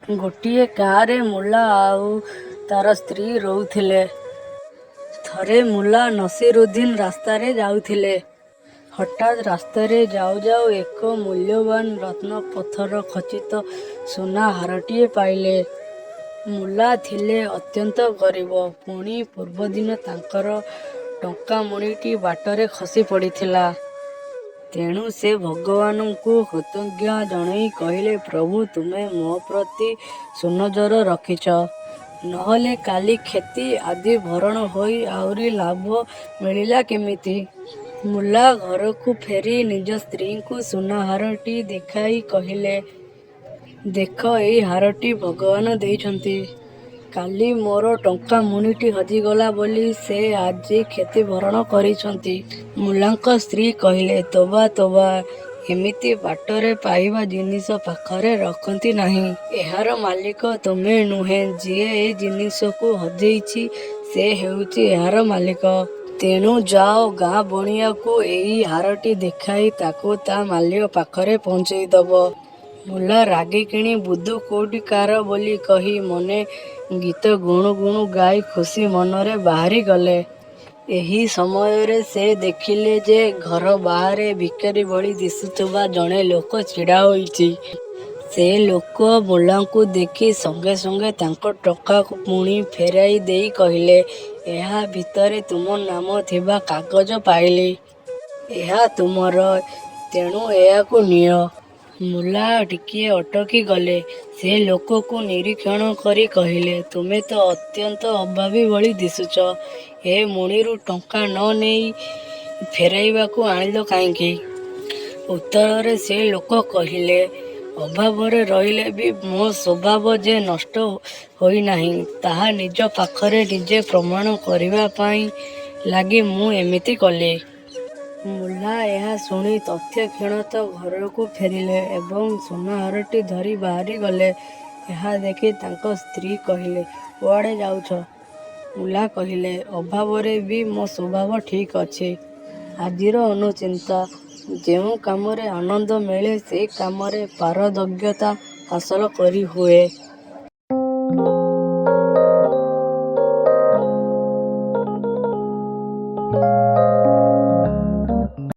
ଗୋଟିଏ ଗାଁରେ ମୁଲା ଆଉ ତାର ସ୍ତ୍ରୀ ରହୁଥିଲେ। ଥରେ ମୁଲା ନସିରୁଦ୍ଦିନ ରାସ୍ତାରେ ଯାଉଥିଲେ। ହଠାତ୍ ରାସ୍ତାରେ ଯାଉ ଯାଉ ଏକ ମୂଲ୍ୟବାନ ରତ୍ନ ପଥର ଖଚିତ ସୁନା ହାରଟିଏ ପାଇଲେ। ମୁଲା ଥିଲେ ଅତ୍ୟନ୍ତ ଗରିବ। ପୁଣି ପୂର୍ବଦିନ ତାଙ୍କର ଟଙ୍କାମୁଣିଟି ବାଟରେ ଖସି ପଡ଼ିଥିଲା। ତେଣୁ ସେ ଭଗବାନଙ୍କୁ କୃତଜ୍ଞତା ଜଣାଇ କହିଲେ, ପ୍ରଭୁ ତୁମେ ମୋ ପ୍ରତି ସୁନଜର ରଖିଛ, ନହେଲେ କାଲି କ୍ଷତି ଆଦି ଭରଣ ହୋଇ ଆହୁରି ଲାଭ ମିଳିଲା କେମିତି? ମୁଲା ଘରକୁ ଫେରି ନିଜ ସ୍ତ୍ରୀଙ୍କୁ ସୁନାହାରଟି ଦେଖାଇ କହିଲେ, ଦେଖ ଏହି ହାରଟି ଭଗବାନ ଦେଇଛନ୍ତି। କାଲି ମୋର ଟଙ୍କାମୁଣିଟି ହଜିଗଲା ବୋଲି ସେ ଆଜି କ୍ଷତି ଭରଣ କରିଛନ୍ତି। ମୁଲାଙ୍କ ସ୍ତ୍ରୀ କହିଲେ, ତୋବା ତୋବା, ଏମିତି ବାଟରେ ପାଇବା ଜିନିଷ ପାଖରେ ରଖନ୍ତି ନାହିଁ। ଏହାର ମାଲିକ ତୁମେ ନୁହେଁ। ଯିଏ ଏ ଜିନିଷକୁ ହଜେଇଛି ସେ ହେଉଛି ଏହାର ମାଲିକ। ତେଣୁ ଯାଅ ଗାଁ ବଣିଆକୁ ଏହି ହାରଟି ଦେଖାଇ ତାକୁ ତା ମାଲିକ ପାଖରେ ପହଞ୍ଚାଇ ଦବ। ମୁଲା ରାଗିକିଣି ବୁଧୁ କୋଉଠି କାର ବୋଲି କହି ମନେ ଗୀତ ଗୁଣୁ ଗୁଣୁ ଗାଇ ଖୁସି ମନରେ ବାହାରି ଗଲେ। ଏହି ସମୟରେ ସେ ଦେଖିଲେ ଯେ ଘର ବାହାରେ ଭିକାରୀ ଭଳି ଦିଶୁଥିବା ଜଣେ ଲୋକ ଛିଡ଼ା ହୋଇଛି। ସେ ଲୋକ ମୁଲାଙ୍କୁ ଦେଖି ସଙ୍ଗେ ସଙ୍ଗେ ତାଙ୍କ ଟଙ୍କାମୁଣି ଫେରାଇ ଦେଇ କହିଲେ, ଏହା ଭିତରେ ତୁମ ନାମ ଥିବା କାଗଜ ପାଇଲି। ଏହା ତୁମର, ତେଣୁ ଏହାକୁ ନିଅ। ମୁଲା ଟିକିଏ ଅଟକି ଗଲେ। ସେ ଲୋକକୁ ନିରୀକ୍ଷଣ କରି କହିଲେ, ତୁମେ ତ ଅତ୍ୟନ୍ତ ଅଭାବୀ ଭଳି ଦିଶୁଛ। ଏ ମୁଣିରୁ ଟଙ୍କା ନ ନେଇ ଫେରାଇବାକୁ ଆଣିଲ କାହିଁକି? ଉତ୍ତରରେ ସେ ଲୋକ କହିଲେ, ଅଭାବରେ ରହିଲେ ବି ମୋ ସ୍ୱଭାବ ଯେ ନଷ୍ଟ ହୋଇନାହିଁ, ତାହା ନିଜ ପାଖରେ ନିଜେ ପ୍ରମାଣ କରିବା ପାଇଁ ଲାଗି ମୁଁ ଏମିତି କଲି। ମୁଲା ଏହା ଶୁଣି ତତ୍କ୍ଷଣାତ୍ ଘରକୁ ଫେରିଲେ ଏବଂ ସୁନାହାରଟି ଧରି ବାହାରି ଗଲେ। ଏହା ଦେଖି ତାଙ୍କ ସ୍ତ୍ରୀ କହିଲେ, କୁଆଡ଼େ ଯାଉଛ? ମୁଲା କହିଲେ, ଅଭାବରେ ବି ମୋ ସ୍ୱଭାବ ଠିକ୍ ଅଛି। ଆଜିର ଅନୁଚିନ୍ତା। ଯେଉଁ କାମରେ ଆନନ୍ଦ ମିଳେ ସେ କାମରେ ପାରଦର୍ଯ୍ୟତା ହାସଲ କରି ହୁଏ।